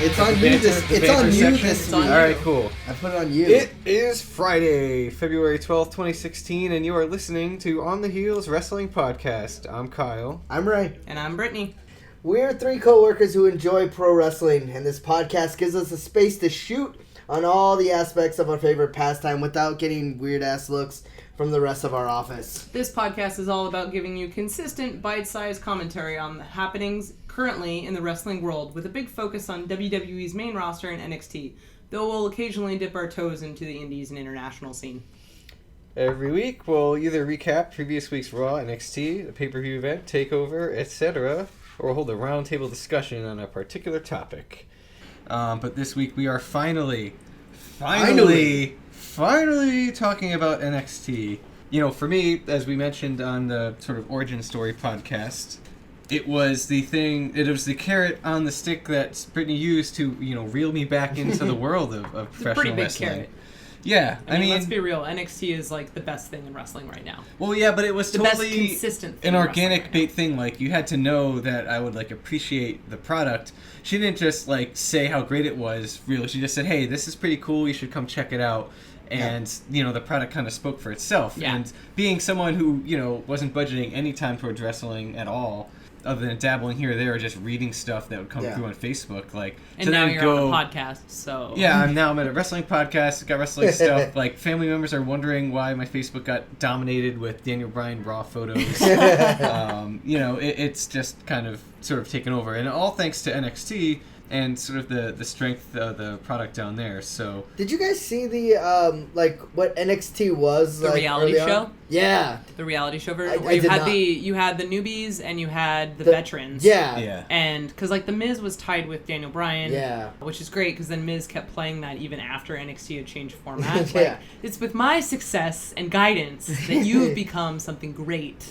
It's on you this week. All right, cool. I put it on you. It is Friday, February 12th, 2016, and you are listening to On the Heels Wrestling Podcast. I'm Kyle. I'm Ray. And I'm Brittany. We're three co-workers who enjoy pro wrestling, and this podcast gives us a space to shoot on all the aspects of our favorite pastime without getting weird-ass looks from the rest of our office. This podcast is all about giving you consistent, bite-sized commentary on the happenings currently in the wrestling world, with a big focus on WWE's main roster and NXT, though we'll occasionally dip our toes into the indies and international scene. Every week, we'll either recap previous week's Raw, NXT, the pay-per-view event, TakeOver, etc., or we'll hold a roundtable discussion on a particular topic. But this week, we are finally talking about NXT. You know, for me, as we mentioned on the sort of origin story podcast, it was the carrot on the stick that Brittany used to, reel me back into the world of professional pretty big wrestling. carrot. Yeah, I mean, let's be real. NXT is like the best thing in wrestling right now. Well, yeah, but it was the totally best consistent thing an organic bait thing. Like, you had to know that I would appreciate the product. She didn't just say how great it was. Really, she just said, "Hey, this is pretty cool. You should come check it out." And the product kind of spoke for itself. Yeah. And being someone who wasn't budgeting any time towards wrestling at all, other than dabbling here or there, or just reading stuff that would come through on Facebook, and so now you're on a podcast, so I'm at a wrestling podcast, got wrestling stuff. Family members are wondering why my Facebook got dominated with Daniel Bryan Raw photos. It's just kind of sort of taken over, and all thanks to NXT and sort of the strength of the product down there. So, did you guys see the what NXT was? The reality show? Yeah. The reality show version. You had the newbies and you had the veterans. Yeah. And because the Miz was tied with Daniel Bryan. Yeah. Which is great because then Miz kept playing that even after NXT had changed format. It's with my success and guidance that you've become something great.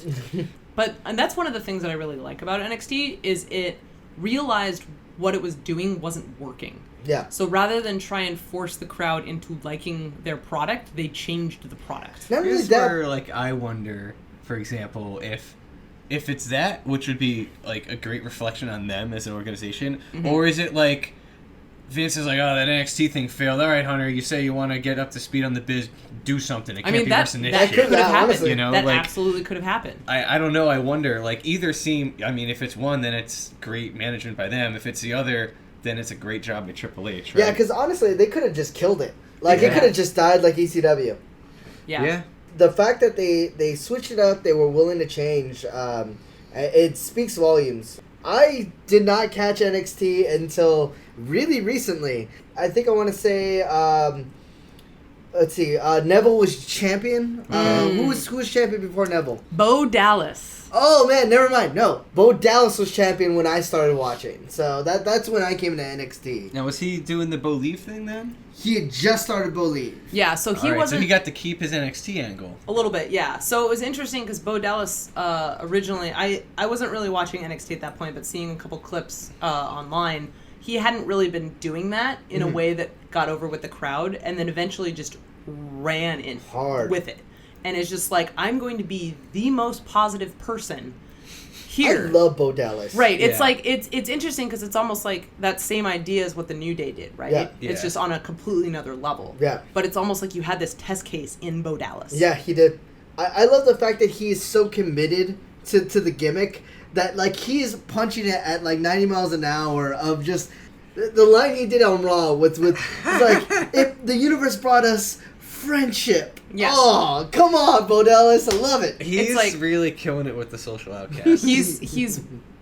And that's one of the things that I really like about NXT is it realized what it was doing wasn't working. Yeah. So rather than try and force the crowd into liking their product, they changed the product. Not here's where, I wonder, for example, if it's that, which would be a great reflection on them as an organization, or is it Vince is oh, that NXT thing failed. All right, Hunter, you say you want to get up to speed on the biz, do something. It can't be worse than this shit. That could have happened. Honestly. That absolutely could have happened. I don't know. I wonder. Either if it's one, then it's great management by them. If it's the other, then it's a great job by Triple H, right? Yeah, because honestly, they could have just killed it. It could have just died like ECW. Yeah. The fact that they switched it up, they were willing to change, it speaks volumes. I did not catch NXT until really recently. I think I want to say, let's see, Neville was champion. Who was champion before Neville? Bo Dallas. Oh man, never mind. No, Bo Dallas was champion when I started watching. So that's when I came to NXT. Now, was he doing the Bo Leave thing then? He had just started Bo Leave. Yeah, so he wasn't. So he got to keep his NXT angle. A little bit, yeah. So it was interesting because Bo Dallas originally, I wasn't really watching NXT at that point, but seeing a couple clips online, he hadn't really been doing that in a way that got over with the crowd, and then eventually just ran in hard with it. And it's just I'm going to be the most positive person here. I love Bo Dallas. Right. It's it's interesting because it's almost like that same idea as what the New Day did, right? Yeah. It's just on a completely another level. Yeah. But it's almost like you had this test case in Bo Dallas. Yeah, he did. I love the fact that he is so committed to the gimmick that he is punching it at 90 miles an hour of just the line he did on Raw with if the universe brought us friendship. Yeah. Oh, come on, Bo Dallas. I love it. He's really killing it with the social outcast. He's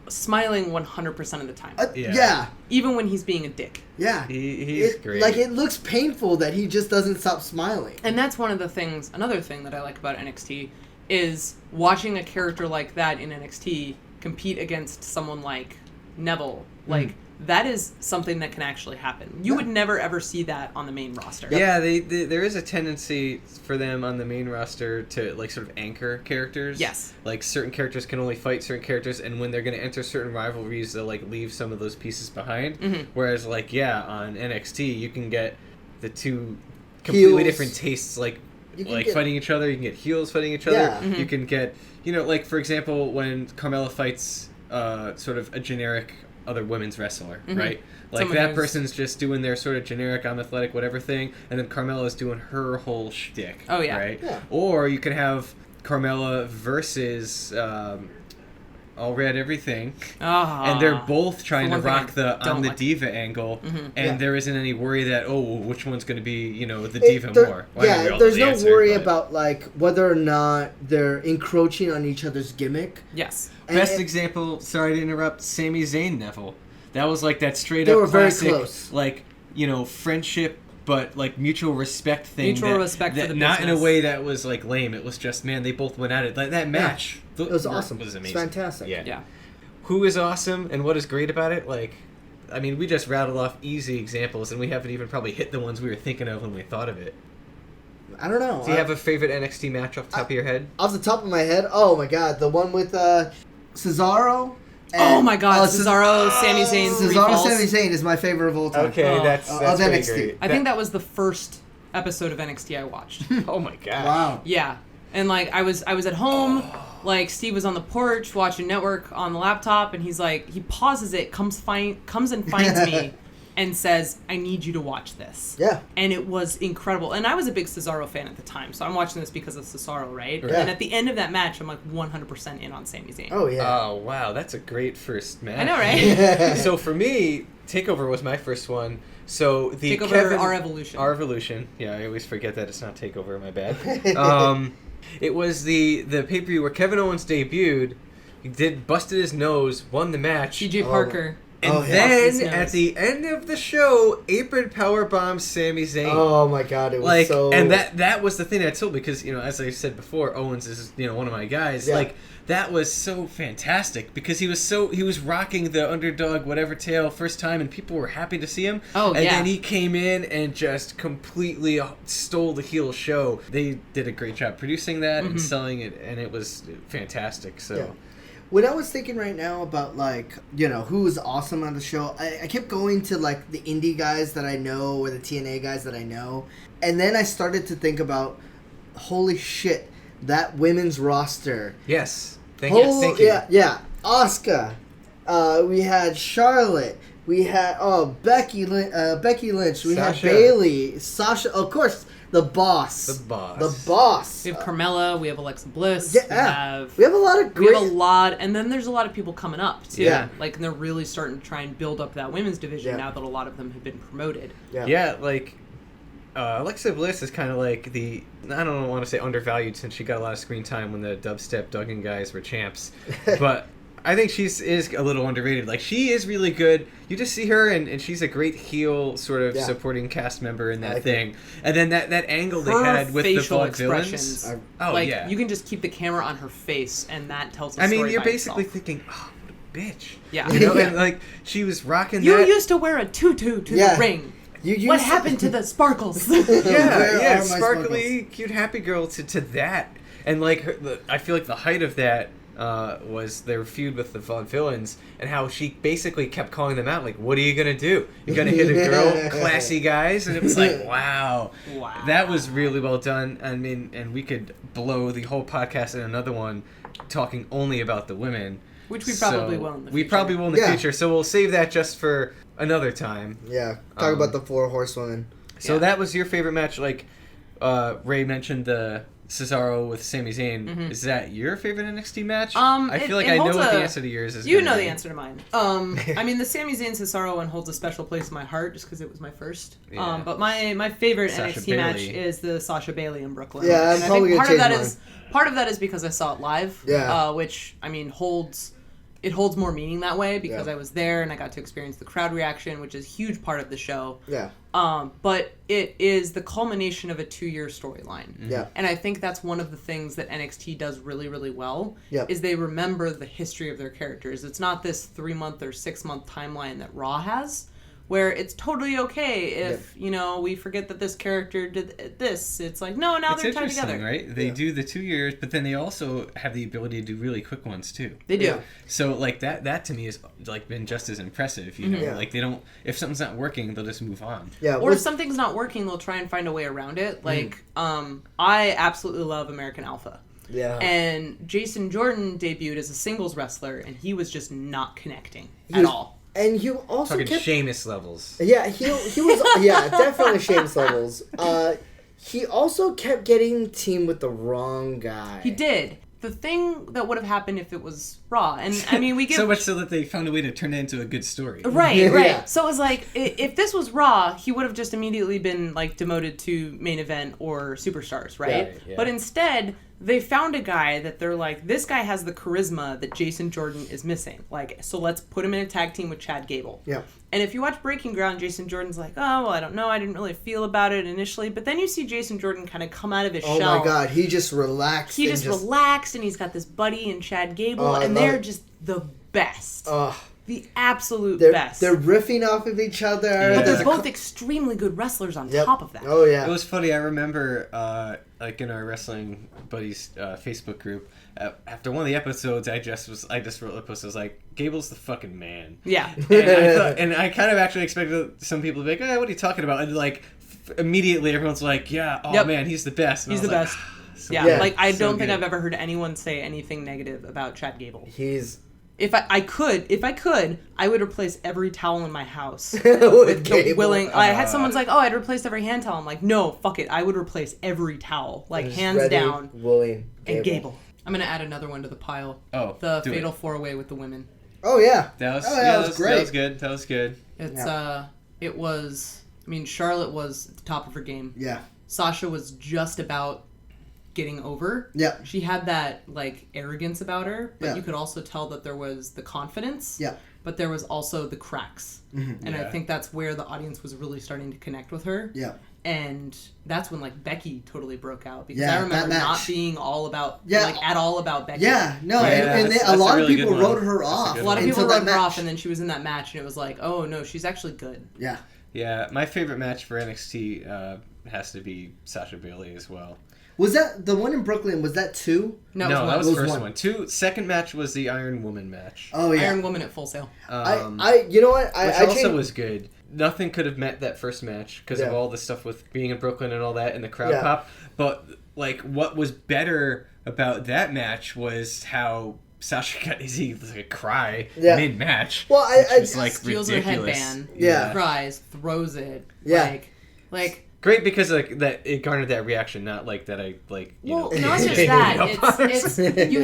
smiling 100% of the time. Yeah. Even when he's being a dick. Yeah. He's great. It looks painful that he just doesn't stop smiling. And that's one of the things, another thing that I like about NXT is watching a character like that in NXT compete against someone like Neville. That is something that can actually happen. You would never ever see that on the main roster. Yeah, there is a tendency for them on the main roster to sort of anchor characters. Yes. Certain characters can only fight certain characters, and when they're going to enter certain rivalries, they'll leave some of those pieces behind. Mm-hmm. Whereas on NXT, you can get the two completely different tastes, fighting each other. You can get heels fighting each other. Yeah. You can get for example, when Carmella fights sort of a generic other women's wrestler, Mm-hmm. right? Like Someone that who's- person's just doing their sort of generic I'm athletic whatever thing, and then Carmella's doing her whole shtick. Oh, yeah. Right? Yeah. Or you could have Carmella versus All Red Everything, and they're both trying to one thing rock the I don't I'm the like. diva angle, and Yeah. there isn't any worry that which one's going to be the diva more. Well, I know we Yeah, all there's know no the answer, worry but- about like whether or not they're encroaching on each other's gimmick. Yes. Best And- example, sorry to interrupt, Sami Zayn Neville. That was like that straight They up were very classic, close. like, friendship, but like mutual respect thing. Mutual respect for that the not in a business. way that was like lame. It was just, man, they both went at it. Like that match. It was awesome. Was amazing. It's fantastic. Yeah. Yeah. Who is awesome and what is great about it? Like, I mean, we just rattled off easy examples and we haven't even probably hit the ones we were thinking of when we thought of it. I don't know. Do you have a favorite NXT match off the top of your head? Off the top of my head, oh my god, the one with Cesaro. Oh my God, Cesaro, Sami Zayn, three Cesaro, falls. Sami Zayn is my favorite of all time. Oh. that's of pretty NXT. great. I think that was the first episode of NXT I watched. Oh my god. Wow. Yeah, and like I was at home, like Steve was on the porch watching Network on the laptop, and he's like, he pauses it, comes and finds me, and says, "I need you to watch this." Yeah. And it was incredible. And I was a big Cesaro fan at the time, so I'm watching this because of Cesaro, right? Yeah. And at the end of that match, I'm like 100% in on Sami Zayn. Oh yeah. Oh wow, that's a great first match. I know, right? So for me, Takeover was my first one. So the Takeover, Our Evolution. Our Evolution. Yeah, I always forget that it's not Takeover. My bad. It was the pay-per-view where Kevin Owens debuted. He busted his nose, won the match, TJ Parker. and Oh, yeah. then Busted his at nose. the end of the show, apron powerbomb Sami Zayn. Oh my god, it was Like, so. and that was the thing that I told, because as I said before, Owens is one of my guys. Yeah. Like, that was so fantastic because he was rocking the underdog whatever tail first time, and people were happy to see him. Oh, and yeah. then he came in and just completely stole the heel show. They did a great job producing that and selling it, and it was fantastic. So. Yeah. When I was thinking right now about who was awesome on the show, I kept going to like the indie guys that I know or the TNA guys that I know, and then I started to think about, holy shit, that women's roster. Yes. Thank you. Yeah. Asuka. We had Charlotte. We had Becky Lynch. We had Sasha. Bailey. Sasha. Of course, the boss. The boss. The boss. We have Carmella, we have Alexa Bliss, Yeah. We have a lot of we great. have a lot, and then there's a lot of people coming up too. Yeah. Like, and they're really starting to try and build up that women's division Yeah. now that a lot of them have been promoted. Yeah, like Alexa Bliss is kind of like I don't want to say undervalued since she got a lot of screen time when the dubstep Duggan guys were champs, but I think she is a little underrated. Like, she is really good. You just see her and she's a great heel sort of supporting cast member in that thing. And then that angle they Her had with the facial vaudevillains. expressions, Oh like yeah. you can just keep the camera on her face, and that tells a I story mean, you're by basically itself. thinking, oh, what a bitch. Yeah. You know, Yeah. and like she was rocking You that. used to wear a tutu to Yeah. the ring. You What used to- happened to the sparkles? Yeah, Where yeah, are my sparkly, cute, happy girl to that, and like I feel like the height of that was their feud with the vaudevillains, and how she basically kept calling them out, like, "What are you gonna do? You're gonna hit a girl, classy guys?" And it was like, wow, Wow. that was really well done. I mean, and we could blow the whole podcast in another one, talking only about the women. Which we probably will in the We future. probably will in the Yeah. future, so we'll save that just for another time. Yeah. Talk about the 4 horsewomen. So Yeah. that was your favorite match. Like Ray mentioned the Cesaro with Sami Zayn. Is that your favorite NXT match? I feel like I know what the answer to yours is. You gonna know be. the answer to mine. I mean, the Sami Zayn Cesaro one holds a special place in my heart just because it was my first. Yeah. But my favorite Sasha NXT match Bailey. is the Sasha Bailey in Brooklyn. Yeah, I'm And I probably think gonna part of change that is part of that is because I saw it live. Yeah. Which I mean holds more meaning that way because Yeah. I was there and I got to experience the crowd reaction, which is a huge part of the show. Yeah. But it is the culmination of a 2-year storyline. Yeah. And I think that's one of the things that NXT does really, really well, Yep. is they remember the history of their characters. It's not this 3-month or 6-month timeline that Raw has, where it's totally okay if, we forget that this character did this. It's like, no, now It's they're tied interesting, together. right? They do the 2 years, but then they also have the ability to do really quick ones too. They do. Yeah. So like that to me has like been just as impressive. You know, Yeah. like they don't. If something's not working, they'll just move on. Yeah. Or if something's not working, they'll try and find a way around it. Like, I absolutely love American Alpha. Yeah. And Jason Jordan debuted as a singles wrestler, and he was just not connecting He at was- all. And he also Talking kept... Sheamus levels. Yeah, he was... Yeah, definitely Sheamus levels. He also kept getting teamed with the wrong guy. He did. The thing that would have happened if it was Raw, and I mean, we get so much so that they found a way to turn it into a good story. Right. Yeah. So it was like, if this was Raw, he would have just immediately been like demoted to main event or superstars, right? Yeah. But instead, they found a guy that they're like, this guy has the charisma that Jason Jordan is missing. Like, so let's put him in a tag team with Chad Gable. Yeah. And if you watch Breaking Ground, Jason Jordan's like, oh, well, I don't know. I didn't really feel about it initially. But then you see Jason Jordan kind of come out of his shell. Oh, my God. He just relaxed. He just relaxed, and he's got this buddy in Chad Gable, and they're just the best. The absolute best. They're riffing off of each other. Yeah. But they're both extremely good wrestlers on top of that. Oh, yeah. It was funny. I remember, like in our wrestling buddies Facebook group, after one of the episodes, I just wrote a post. I was like, "Gable's the fucking man." Yeah. And I kind of actually expected some people to be like, "Oh, what are you talking about?" And like immediately, everyone's like, "Yeah, man, he's the best." And He's the best. So yeah. Like I so don't think good. I've ever heard anyone say anything negative about Chad Gable. He's... If I could, I would replace every towel in my house with Gable. I had someone's like, "Oh, I'd replace every hand towel." I'm like, "No, fuck it. I would replace every towel, like hands down." William and Gable. I'm gonna add another one to the pile. Oh, the Fatal 4-Way with the women. Oh yeah, that was great. That was good. That was good. It's it was. I mean, Charlotte was at the top of her game. Yeah. Sasha was just about getting over. Yeah. She had that like arrogance about her, but you could also tell that there was the confidence. Yeah. But there was also the cracks. Mm-hmm. And I think that's where the audience was really starting to connect with her. Yeah. And that's when like Becky totally broke out because I remember not being all about at all about Becky. Yeah, no, right? and a lot of people wrote her off. A lot of people wrote her off, and then she was in that match, and it was like, oh no, she's actually good. Yeah. Yeah, my favorite match for NXT has to be Sasha Bailey as well. Was that the one in Brooklyn? Was that 2? No, that was the first one. Second match was the Iron Woman match. Oh yeah, Iron Woman at Full Sail. You know what? Which also was good. Nothing could have met that first match because of all the stuff with being in Brooklyn and all that and the crowd pop. But like, what was better about that match was how Sasha got a cry mid match. Well, I was like steals ridiculous. her headband, cries, throws it. Like. Great because like that it garnered that reaction, not like that I like. Not just that. It's you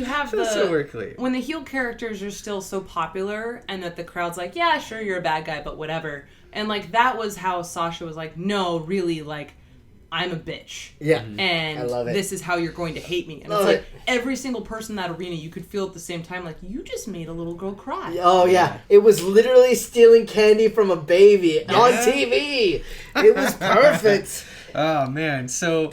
have the so clear. When the heel characters are still so popular, and that the crowd's like, yeah, sure, you're a bad guy, but whatever. And like that was how Sasha was like, no, really, like I'm a bitch. Yeah, and I love it. This is how you're going to hate me. And it's like every single person in that arena, you could feel at the same time, like you just made a little girl cry. Oh yeah, it was literally stealing candy from a baby on TV. It was perfect. Oh man, so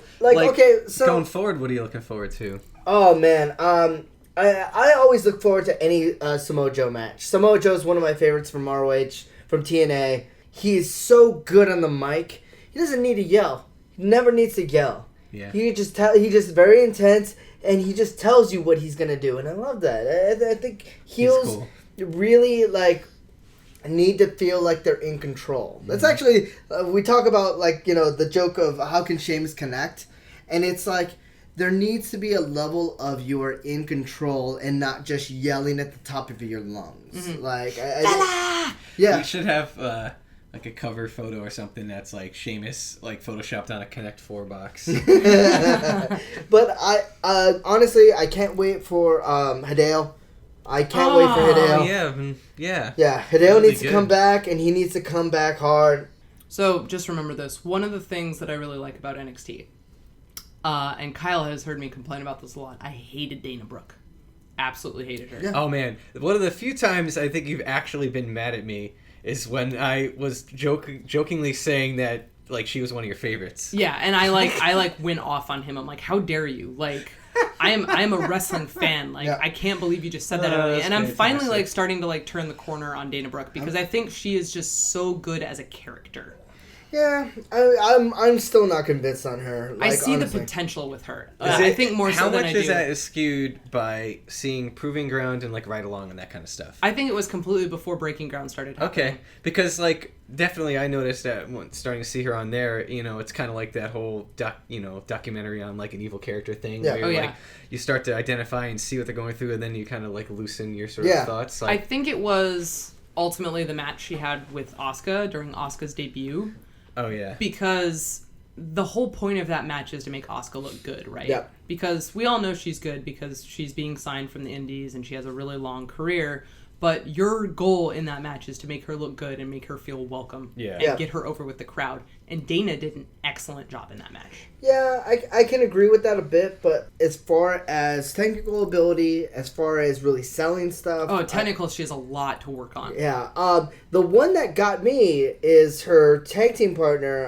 so going forward, what are you looking forward to? Oh man, I always look forward to any Samoa Joe match. Samoa Joe is one of my favorites from ROH, from TNA. He is so good on the mic. He doesn't need to yell. He never needs to yell. Yeah. He just he's just very intense, and he just tells you what he's gonna do, and I love that. I think heels really like need to feel like they're in control. That's actually we talk about like the joke of how can Sheamus connect, and it's like there needs to be a level of you are in control and not just yelling at the top of your lungs. Mm-hmm. Like We should have. Like a cover photo or something that's like Sheamus like photoshopped on a Connect 4 box. But I honestly I can't wait for Hideo. I can't wait for Hideo. Yeah, Hideo needs to come back, and he needs to come back hard. So just remember this. One of the things that I really like about NXT, and Kyle has heard me complain about this a lot, I hated Dana Brooke. Absolutely hated her. Yeah. Oh man, one of the few times I think you've actually been mad at me is when I was jokingly saying that like she was one of your favorites. Yeah, and I went off on him. I'm like, how dare you? Like, I am a wrestling fan. Like, I can't believe you just said that about me. And I'm finally like starting to like turn the corner on Dana Brooke because I think she is just so good as a character. Yeah, I'm still not convinced on her. Like, I see honestly. the potential with her. I think more so than I do. How much is that skewed by seeing Proving Ground and like Ride Along and that kind of stuff? I think it was completely before Breaking Ground started happening. Okay, because like definitely I noticed that when starting to see her on there, it's kind of like that whole documentary on like an evil character thing. Yeah. Where like you start to identify and see what they're going through, and then you kind of like loosen your sort of thoughts. Like, I think it was ultimately the match she had with Asuka during Asuka's debut. Oh, yeah. Because the whole point of that match is to make Asuka look good, right? Yeah. Because we all know she's good because she's being signed from the Indies and she has a really long career. But your goal in that match is to make her look good and make her feel welcome. Yeah. And get her over with the crowd. And Dana did an excellent job in that match. Yeah, I can agree with that a bit, but as far as technical ability, as far as really selling stuff... Oh, technical, she has a lot to work on. Yeah. The one that got me is her tag team partner,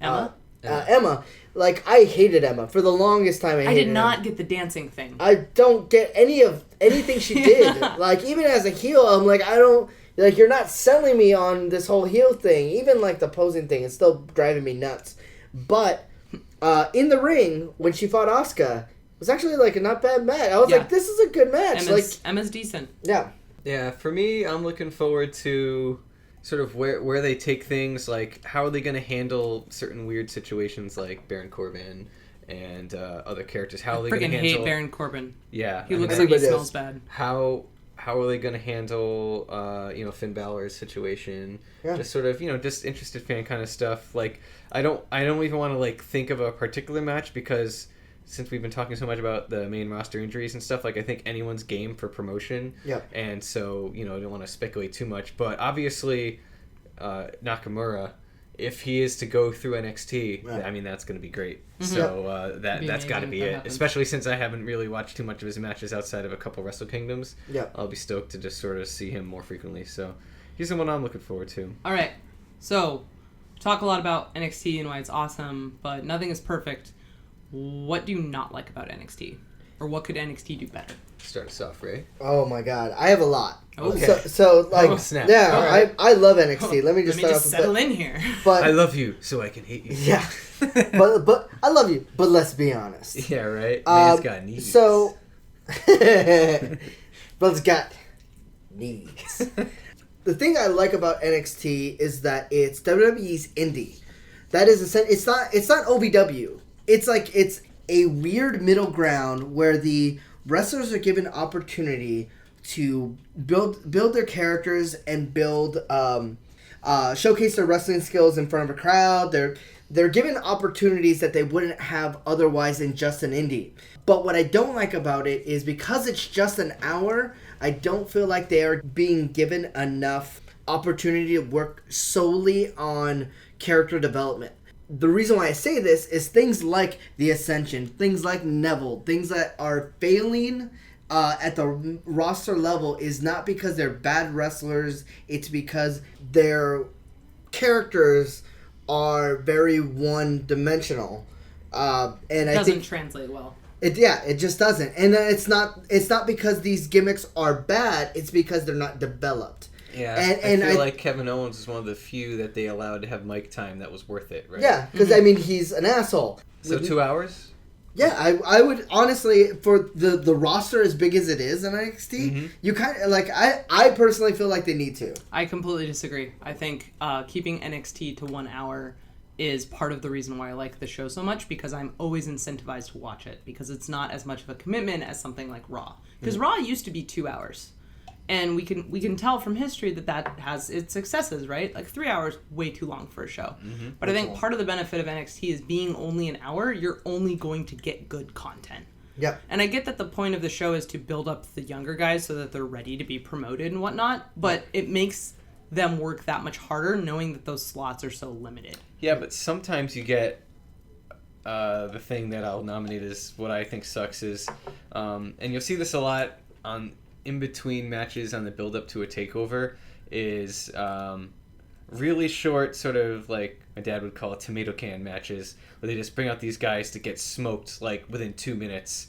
Emma? Emma. Like, I hated Emma. For the longest time, I hated did not Emma. get the dancing thing. I don't get anything she did. Like, even as a heel, I'm like, I don't... Like, you're not selling me on this whole heel thing. Even, like, the posing thing is still driving me nuts. But, in the ring, when she fought Asuka, it was actually, like, a not bad match. I was like, this is a good match. Emma's decent. Yeah. Yeah, for me, I'm looking forward to sort of where they take things, like how are they going to handle certain weird situations like Baron Corbin and other characters. How are they going to handle... hate Baron Corbin. Yeah. He looks like he smells bad. How are they going to handle, Finn Balor's situation? Yeah. Just sort of, just interested fan kind of stuff. Like, I don't even want to, like, think of a particular match because since we've been talking so much about the main roster injuries and stuff, like, I think anyone's game for promotion. Yeah. And so, I don't want to speculate too much. But obviously, Nakamura, if he is to go through NXT, I mean, that's going to be great. Mm-hmm. So that's got to be it. Happens. Especially since I haven't really watched too much of his matches outside of a couple Wrestle Kingdoms. Yeah. I'll be stoked to just sort of see him more frequently. So he's the one I'm looking forward to. All right. So, talk a lot about NXT and why it's awesome, but nothing is perfect. What do you not like about NXT? Or what could NXT do better? Start us off, Ray. Oh my god, I have a lot. Okay. So like, snap. Yeah, Right. I love NXT. Let me just start off settle in here. But I love you, so I can hate you. Yeah, but I love you. But let's be honest. Yeah, right. Man's got needs. So, brother's got needs. The thing I like about NXT is that it's WWE's indie. That is it's not OVW. It's like it's a weird middle ground where the wrestlers are given opportunity to build their characters and showcase their wrestling skills in front of a crowd. They're given opportunities that they wouldn't have otherwise in just an indie. But what I don't like about it is because it's just an hour, I don't feel like they are being given enough opportunity to work solely on character development. The reason why I say this is things like the Ascension, things like Neville, things that are failing at the roster level is not because they're bad wrestlers. It's because their characters are very one-dimensional. And it doesn't translate well. It just doesn't. And it's not because these gimmicks are bad. It's because they're not developed. Yeah, and I feel like Kevin Owens is one of the few that they allowed to have mic time that was worth it, right? Yeah, because, I mean, he's an asshole. So 2 hours? Yeah, I would, honestly, for the roster as big as it is in NXT, you kind of, like, I personally feel like they need to. I completely disagree. I think keeping NXT to 1 hour is part of the reason why I like the show so much, because I'm always incentivized to watch it, because it's not as much of a commitment as something like Raw. Because Raw used to be 2 hours. And we can tell from history that has its successes, right? Like 3 hours, way too long for a show. Mm-hmm. But I think part of the benefit of NXT is being only an hour, you're only going to get good content. Yep. And I get that the point of the show is to build up the younger guys so that they're ready to be promoted and whatnot, but it makes them work that much harder knowing that those slots are so limited. Yeah, but sometimes you get the thing that I'll nominate as what I think sucks is, and you'll see this a lot on in between matches on the build up to a takeover, is really short, sort of like my dad would call it tomato can matches, where they just bring out these guys to get smoked like within 2 minutes.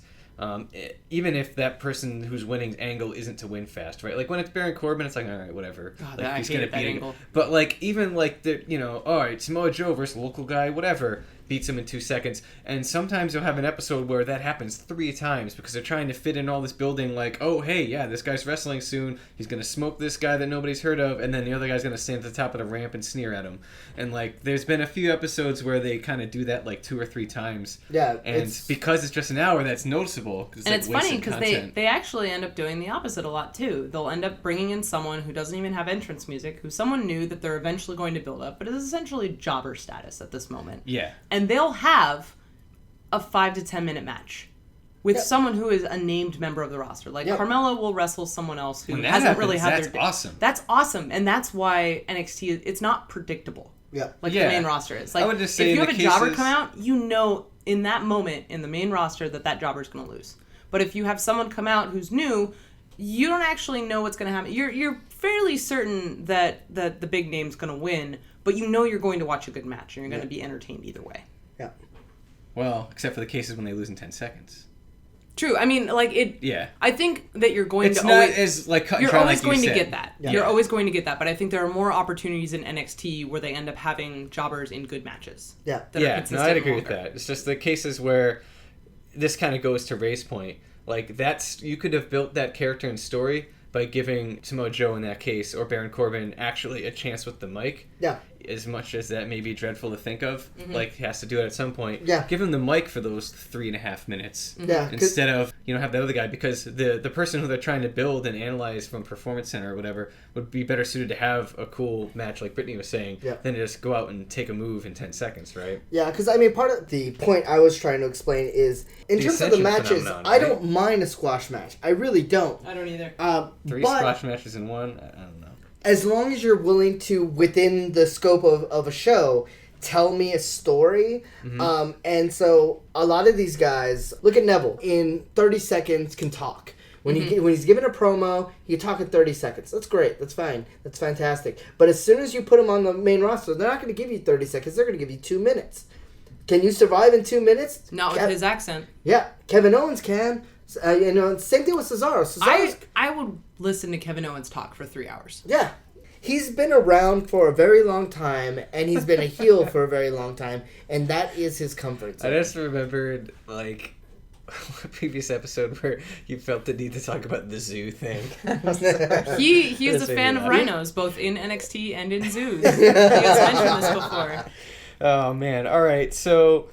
Even if that person who's winning's angle isn't to win fast, right? Like when it's Baron Corbin, it's like, all right, whatever. God, like, he's gonna beat angle. But like even like the all right, Samoa Joe versus local guy, whatever, beats him in 2 seconds. And sometimes you'll have an episode where that happens 3 times because they're trying to fit in all this building. Like, oh hey, yeah, this guy's wrestling soon. He's gonna smoke this guy that nobody's heard of, and then the other guy's gonna stand at the top of the ramp and sneer at him. And like, there's been a few episodes where they kind of do that like 2 or 3 times. Yeah, and because it's just an hour, that's noticeable. noticeable. And it's funny because they actually end up doing the opposite a lot too. They'll end up bringing in someone who doesn't even have entrance music, who someone new that they're eventually going to build up, but is essentially jobber status at this moment. Yeah. And they'll have a 5 to 10 minute match with someone who is a named member of the roster. Like Carmella will wrestle someone else who hasn't really had that's awesome. That's awesome. And that's why NXT, it's not predictable. Yeah. Like the main roster is. Like, I would just say if you have a jobber come out, you know in that moment in the main roster that jobber's going to lose. But if you have someone come out who's new, you don't actually know what's going to happen. You're fairly certain that the big name's going to win, but you know you're going to watch a good match and you're going to be entertained either way. Yeah. Well, except for the cases when they lose in 10 seconds. True. I mean, like it. Yeah. I think that you're going it's to not always. As like cut and you're dry always like going you to said. get that. Yeah. You're always going to get that. But I think there are more opportunities in NXT where they end up having jobbers in good matches. Yeah. No, I'd agree with that. It's just the cases where this kind of goes to Ray's point. Like you could have built that character and story by giving Samoa Joe in that case or Baron Corbin actually a chance with the mic. Yeah. As much as that may be dreadful to think of, like he has to do it at some point. Yeah. Give him the mic for those 3.5 minutes. Yeah. Instead of have the other guy, because the person who they're trying to build and analyze from Performance Center or whatever would be better suited to have a cool match like Brittany was saying than to just go out and take a move in 10 seconds, right? Yeah, because I mean, part of the point I was trying to explain is in terms of the matches, I don't mind a squash match. I really don't. I don't either. 3 squash matches in one. I don't know. As long as you're willing to, within the scope of a show, tell me a story. And so a lot of these guys, look at Neville, in 30 seconds can talk. When he's given a promo, he can talk in 30 seconds. That's great. That's fine. That's fantastic. But as soon as you put him on the main roster, they're not going to give you 30 seconds. They're going to give you 2 minutes. Can you survive in 2 minutes? Not with his accent. Yeah. Kevin Owens can. Same thing with Cesaro. I would listen to Kevin Owens talk for 3 hours. Yeah. He's been around for a very long time, and he's been a heel for a very long time, and that is his comfort zone. I just remembered, like, a previous episode where you felt the need to talk about the zoo thing. He is a fan of rhinos, both in NXT and in zoos. He has mentioned this before. Oh, man. All right, so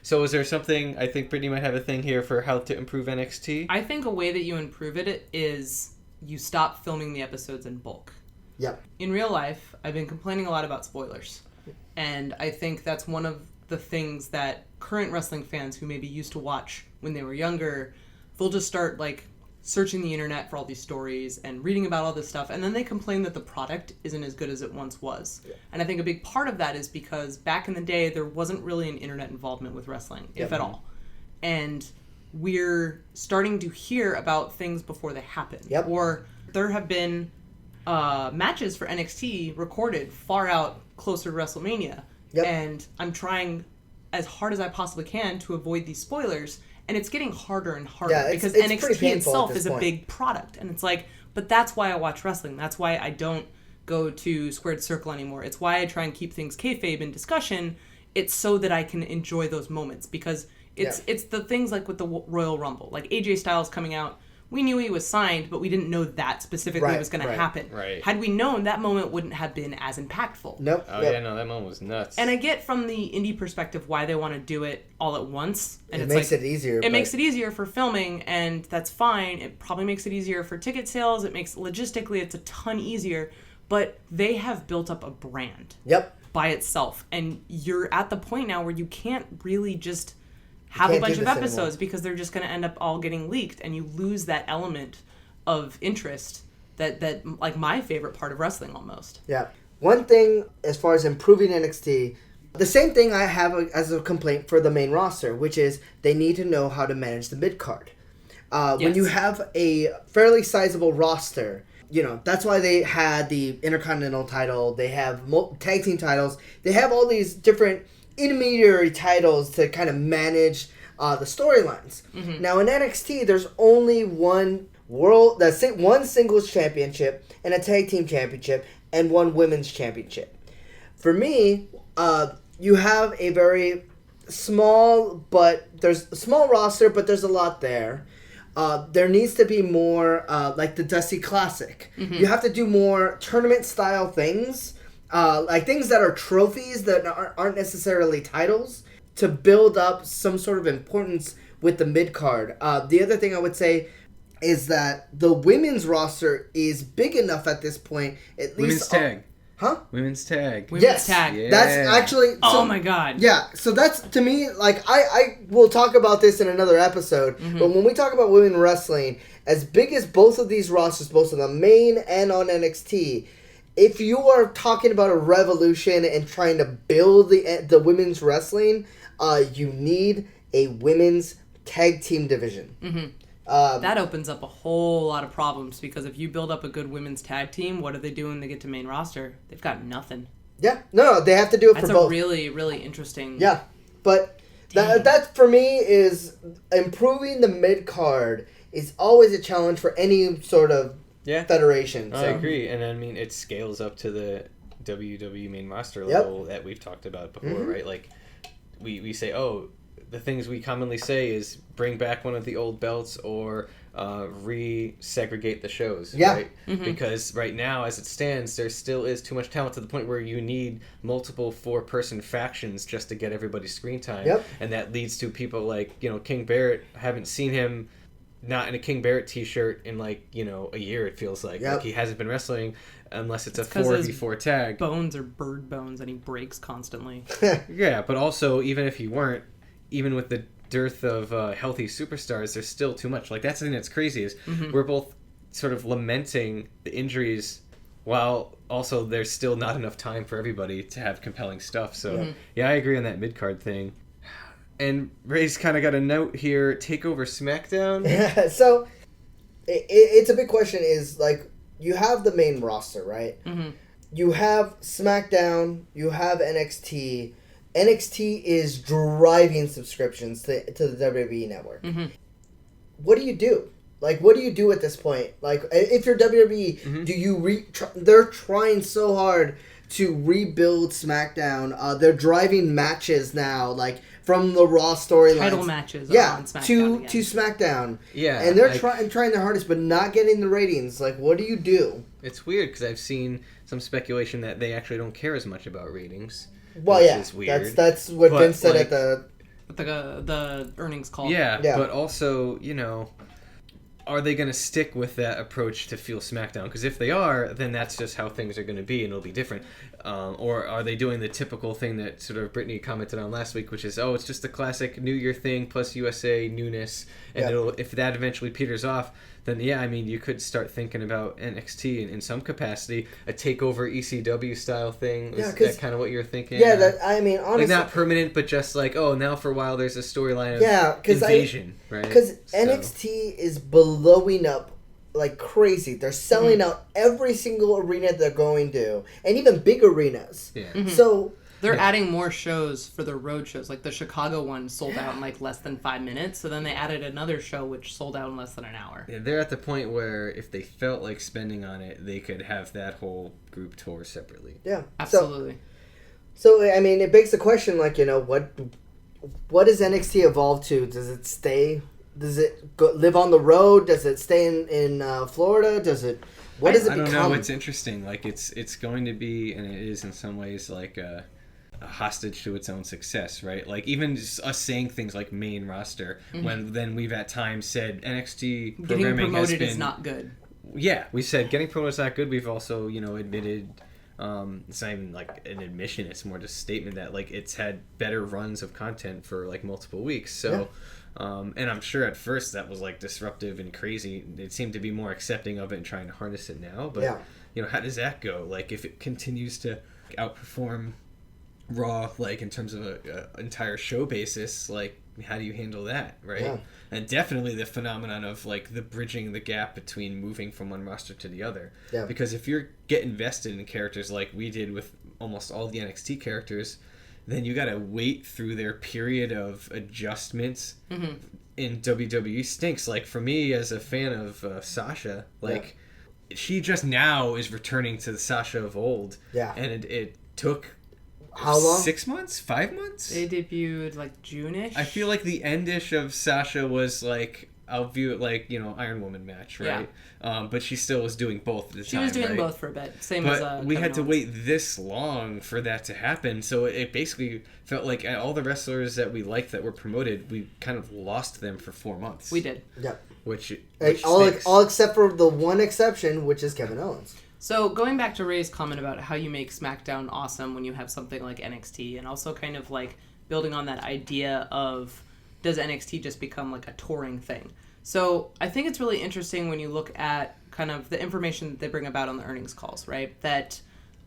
is there something, I think Brittany might have a thing here for how to improve NXT? I think a way that you improve it is you stop filming the episodes in bulk. Yep. In real life, I've been complaining a lot about spoilers. And I think that's one of the things that current wrestling fans who maybe used to watch when they were younger, they'll just start, like, searching the internet for all these stories and reading about all this stuff, and then they complain that the product isn't as good as it once was. Yeah. And I think a big part of that is because back in the day, there wasn't really an internet involvement with wrestling, if at all. And we're starting to hear about things before they happen. Yep. Or there have been matches for NXT recorded far out closer to WrestleMania. Yep. And I'm trying as hard as I possibly can to avoid these spoilers, and it's getting harder and harder because it's NXT itself is a big product. And it's like, but that's why I watch wrestling. That's why I don't go to Squared Circle anymore. It's why I try and keep things kayfabe in discussion. It's so that I can enjoy those moments, because it's the things like with the Royal Rumble, like AJ Styles coming out. We knew he was signed, but we didn't know that specifically was going to happen. Right. Had we known, that moment wouldn't have been as impactful. Nope. Oh, yeah, no, that moment was nuts. And I get from the indie perspective why they want to do it all at once. And it makes it easier. It makes it easier for filming, and that's fine. It probably makes it easier for ticket sales. It makes, logistically, it's a ton easier. But they have built up a brand by itself. And you're at the point now where you can't really just have a bunch of episodes anymore, because they're just going to end up all getting leaked, and you lose that element of interest that like my favorite part of wrestling almost. Yeah. One thing as far as improving NXT, the same thing I have as a complaint for the main roster, which is they need to know how to manage the mid-card. When you have a fairly sizable roster, that's why they had the Intercontinental title, they have tag team titles, they have all these different intermediary titles to kind of manage the storylines. Mm-hmm. Now in NXT, there's only one singles championship and a tag team championship and one women's championship. For me, you have a very small roster, but there's a lot there. There needs to be more like the Dusty Classic. Mm-hmm. You have to do more tournament style things. Like things that are trophies that aren't necessarily titles, to build up some sort of importance with the mid card. The other thing I would say is that the women's roster is big enough at this point. At Women's least tag. Huh? Women's tag. Women's tag. Yeah. That's actually... oh my god. Yeah, so that's, to me, like, I will talk about this in another episode, but when we talk about women wrestling, as big as both of these rosters, both on the main and on NXT, if you are talking about a revolution and trying to build the women's wrestling, you need a women's tag team division. Mm-hmm. That opens up a whole lot of problems because if you build up a good women's tag team, what do they do when they get to main roster? They've got nothing. Yeah, no, they have to do it That's for both. That's a really, really interesting... Yeah, but that for me is improving the mid-card is always a challenge for any sort of federation. I agree, and I mean, it scales up to the WWE main roster level that we've talked about before, right? Like, we say, the things we commonly say is bring back one of the old belts or re-segregate the shows, right? Mm-hmm. Because right now, as it stands, there still is too much talent to the point where you need multiple 4-person factions just to get everybody screen time. Yep. And that leads to people like, King Barrett. I haven't seen him not in a King Barrett t-shirt in a year, it feels like. Like he hasn't been wrestling unless it's a 4v4 tag. Bones are bird bones and he breaks constantly. Yeah, but also, even if he weren't, even with the dearth of healthy superstars, there's still too much. Like, that's the thing that's crazy is we're both sort of lamenting the injuries while also there's still not enough time for everybody to have compelling stuff. So, yeah, I agree on that mid-card thing. And Ray's kind of got a note here, TakeOver SmackDown. Yeah, so it's a big question is, like, you have the main roster, right? Mm-hmm. You have SmackDown, you have NXT. NXT is driving subscriptions to the WWE Network. Mm-hmm. What do you do? Like, what do you do at this point? Like, if you're WWE, do you they're trying so hard to rebuild SmackDown. They're driving matches now, like, from the Raw storylines. Title matches on SmackDown to SmackDown. Yeah. And they're trying their hardest, but not getting the ratings. Like, what do you do? It's weird, because I've seen some speculation that they actually don't care as much about ratings. Well, yeah, is weird. That's what Vince said at the earnings call. Yeah, but also, are they going to stick with that approach to fuel SmackDown? Because if they are, then that's just how things are going to be, and it'll be different. Or are they doing the typical thing that sort of Brittany commented on last week, which is, it's just the classic New Year thing plus USA newness, and if that eventually peters off, then you could start thinking about NXT in some capacity, a takeover ECW style thing. Is that kind of what you're thinking? Yeah, honestly, like not permanent, but just like now for a while there's a storyline of invasion, right? Because NXT is blowing up like crazy. They're selling out every single arena they're going to, and even big arenas. Yeah. Mm-hmm. So they're adding more shows for their road shows. Like the Chicago one sold out in like less than 5 minutes. So then they added another show which sold out in less than an hour. Yeah, they're at the point where if they felt like spending on it, they could have that whole group tour separately. Yeah, absolutely. So it begs the question, like, what does NXT evolve to? Does it stay? Does it live on the road? Does it stay in Florida? Does it? What does it become? I don't know. It's interesting. Like it's going to be, and it is in some ways like a hostage to its own success, right? Like even just us saying things like main roster, when then we've at times said NXT programming getting promoted has been, is not good. Yeah, we said getting promoted is not good. We've also admitted. It's not even like an admission; it's more just a statement that like it's had better runs of content for like multiple weeks. So. Yeah. And I'm sure at first that was like disruptive and crazy. It seemed to be more accepting of it and trying to harness it now. But how does that go? Like if it continues to outperform Raw, like in terms of a entire show basis, like how do you handle that, right? Yeah. And definitely the phenomenon of like the bridging the gap between moving from one roster to the other. Yeah. Because if you're get invested in characters like we did with almost all the NXT characters, then you got to wait through their period of adjustments in WWE stinks. Like for me as a fan of Sasha, like she just now is returning to the Sasha of old. Yeah. And it took how long? 6 months? 5 months? They debuted like June-ish. I feel like the end-ish of Sasha was like I'll view it like, Iron Woman match, right? But she still was doing both at the time. She was doing right? both for a bit. Same but as we Kevin had to Owens. wait this long for that to happen, so it basically felt like all the wrestlers that we liked that were promoted, we kind of lost them for 4 months. We did. Yep. Which all except for the one exception, which is Kevin Owens. So going back to Ray's comment about how you make SmackDown awesome when you have something like NXT, and also kind of like building on that idea of, does NXT just become like a touring thing? So I think it's really interesting when you look at kind of the information that they bring about on the earnings calls, right? That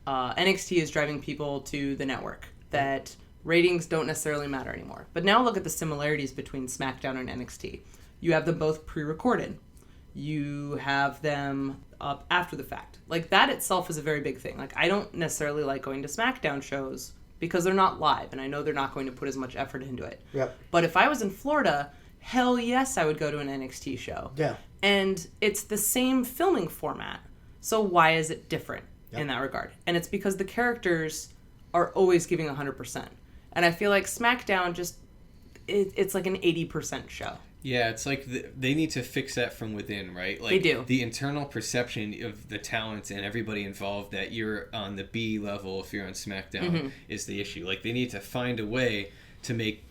NXT is driving people to the network, that ratings don't necessarily matter anymore. But now look at the similarities between SmackDown and NXT. You have them both pre-recorded. You have them up after the fact. Like, that itself is a very big thing. Like, I don't necessarily like going to SmackDown shows because they're not live, and I know they're not going to put as much effort into it. Yep. But if I was in Florida, hell yes, I would go to an NXT show. Yeah. And it's the same filming format. So why is it different in that regard? And it's because the characters are always giving 100%. And I feel like SmackDown it's like an 80% show. Yeah, it's like they need to fix that from within, right? Like, they do. The internal perception of the talent and everybody involved that you're on the B level if you're on SmackDown is the issue. Like, they need to find a way to make...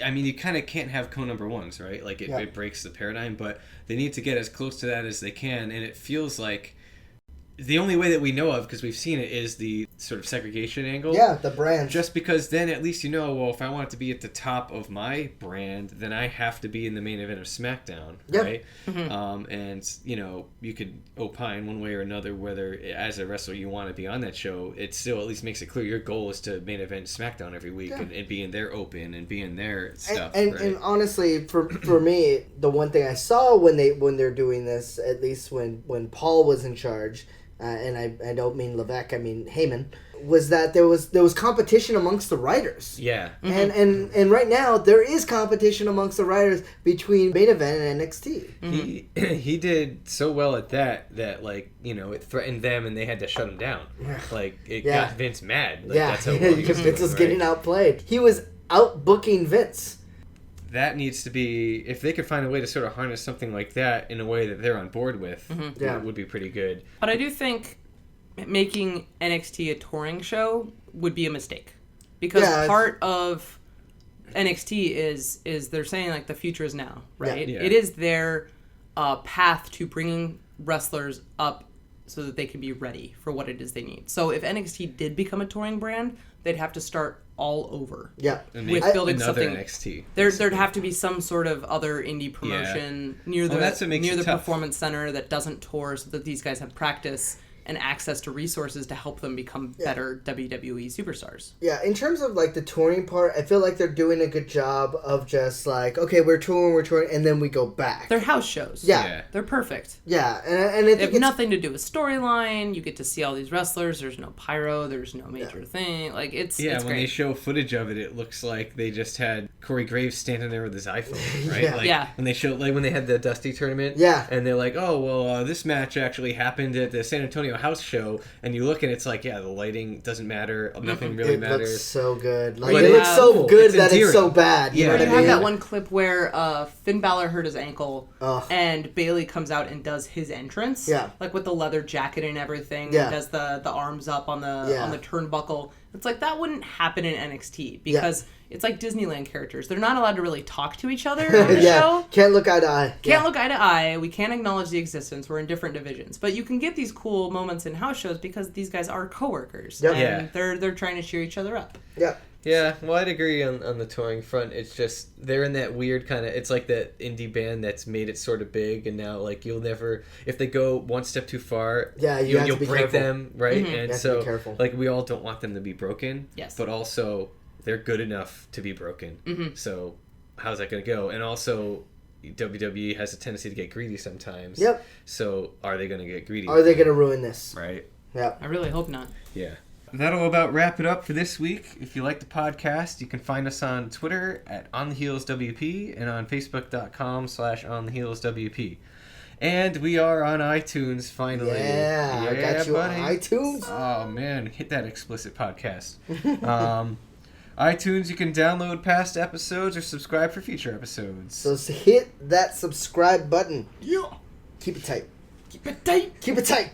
I mean, you kind of can't have co-number ones, right? Like, it breaks the paradigm, but they need to get as close to that as they can, and it feels like the only way that we know of, because we've seen it, is the sort of segregation angle. Yeah, the brands. Just because then at least well, if I want it to be at the top of my brand, then I have to be in the main event of SmackDown, right? And, you could opine one way or another whether, as a wrestler, you want to be on that show. It still at least makes it clear your goal is to main event SmackDown every week and be in their open and be in their stuff, and honestly, for me, the one thing I saw when they're doing this, at least when Paul was in charge, and I don't mean Levesque, I mean Heyman, was that there was competition amongst the writers. Yeah. And right now there is competition amongst the writers between Main Event and NXT. He did so well at that like, it threatened them and they had to shut him down. Like, it got Vince mad. Like, that's how well he was Vince was doing, getting outplayed. He was outbooking Vince. That needs to be, if they could find a way to sort of harness something like that in a way that they're on board with, it would be pretty good. But I do think making NXT a touring show would be a mistake. Because part of NXT is they're saying, like, the future is now, right? Yeah. It is their path to bringing wrestlers up so that they can be ready for what it is they need. So if NXT did become a touring brand, they'd have to start all over. Yeah. With building something. NXT. There'd have to be some sort of other indie promotion near the performance center that doesn't tour, so that these guys have practice and access to resources to help them become better WWE superstars. Yeah, in terms of, like, the touring part, I feel like they're doing a good job of just, like, okay, we're touring, and then we go back. They're house shows. Yeah. They're perfect. Yeah, and I think they have nothing to do with storyline. You get to see all these wrestlers. There's no pyro. There's no major thing. Like, it's when great. they show footage of it, it looks like they just had Corey Graves standing there with his iPhone, right? When they show, like, when they had the Dusty tournament, and they're like, oh, well, this match actually happened at the San Antonio house show, and you look and it's like, the lighting doesn't matter, nothing really matters. It looks so good. Like, it looks so good that it's so bad. You know what I mean? have that one clip where Finn Balor hurt his ankle, and Bayley comes out and does his entrance, like with the leather jacket and everything, and does the arms up on the turnbuckle. It's like, that wouldn't happen in NXT because it's like Disneyland characters. They're not allowed to really talk to each other on the show. Can't look eye to eye. Can't look eye to eye. We can't acknowledge the existence. We're in different divisions. But you can get these cool moments in house shows because these guys are coworkers. And they're trying to cheer each other up. Yeah, well, I'd agree on the touring front. It's just, they're in that weird kind of, it's like that indie band that's made it sort of big, and now, like, you'll never, if they go one step too far, you'll break them, right? And so, like, we all don't want them to be broken, but also, they're good enough to be broken. So, how's that going to go? And also, WWE has a tendency to get greedy sometimes. So, are they going to get greedy? Are they going to ruin this? Right. I really hope not. Yeah. That'll about wrap it up for this week. If you like the podcast, you can find us on Twitter at OnTheHeelsWP and on Facebook.com/OnTheHeelsWP. And we are on iTunes, finally. Yeah, I got you buddy. on iTunes. Oh, man. Hit that explicit podcast. iTunes, you can download past episodes or subscribe for future episodes. So hit that subscribe button. Yeah. Keep it tight. Keep it tight. Keep it tight.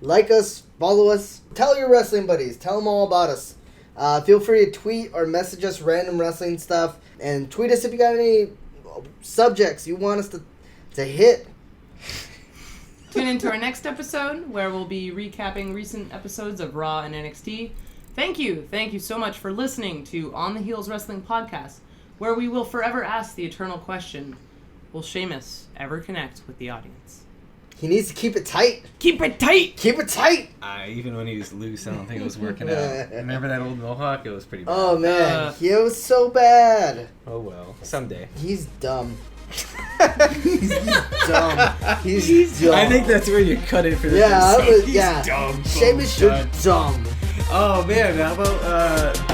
Like us, follow us, tell your wrestling buddies, tell them all about us. Feel free to tweet or message us random wrestling stuff, and tweet us if you got any subjects you want us to hit. Tune into our next episode where we'll be recapping recent episodes of Raw and NXT. Thank you so much for listening to On the Heels Wrestling Podcast, where we will forever ask the eternal question, will Sheamus ever connect with the audience? He needs to keep it tight. Keep it tight! Keep it tight! Even when he was loose, I don't think it was working out. Remember that old mohawk? It was pretty bad. Oh, man. He was so bad. Oh, well. Someday. He's dumb. He's dumb. He's dumb. I think that's where you cut it for this episode. He's dumb. Sheamus, you're dumb. Oh, man. How about...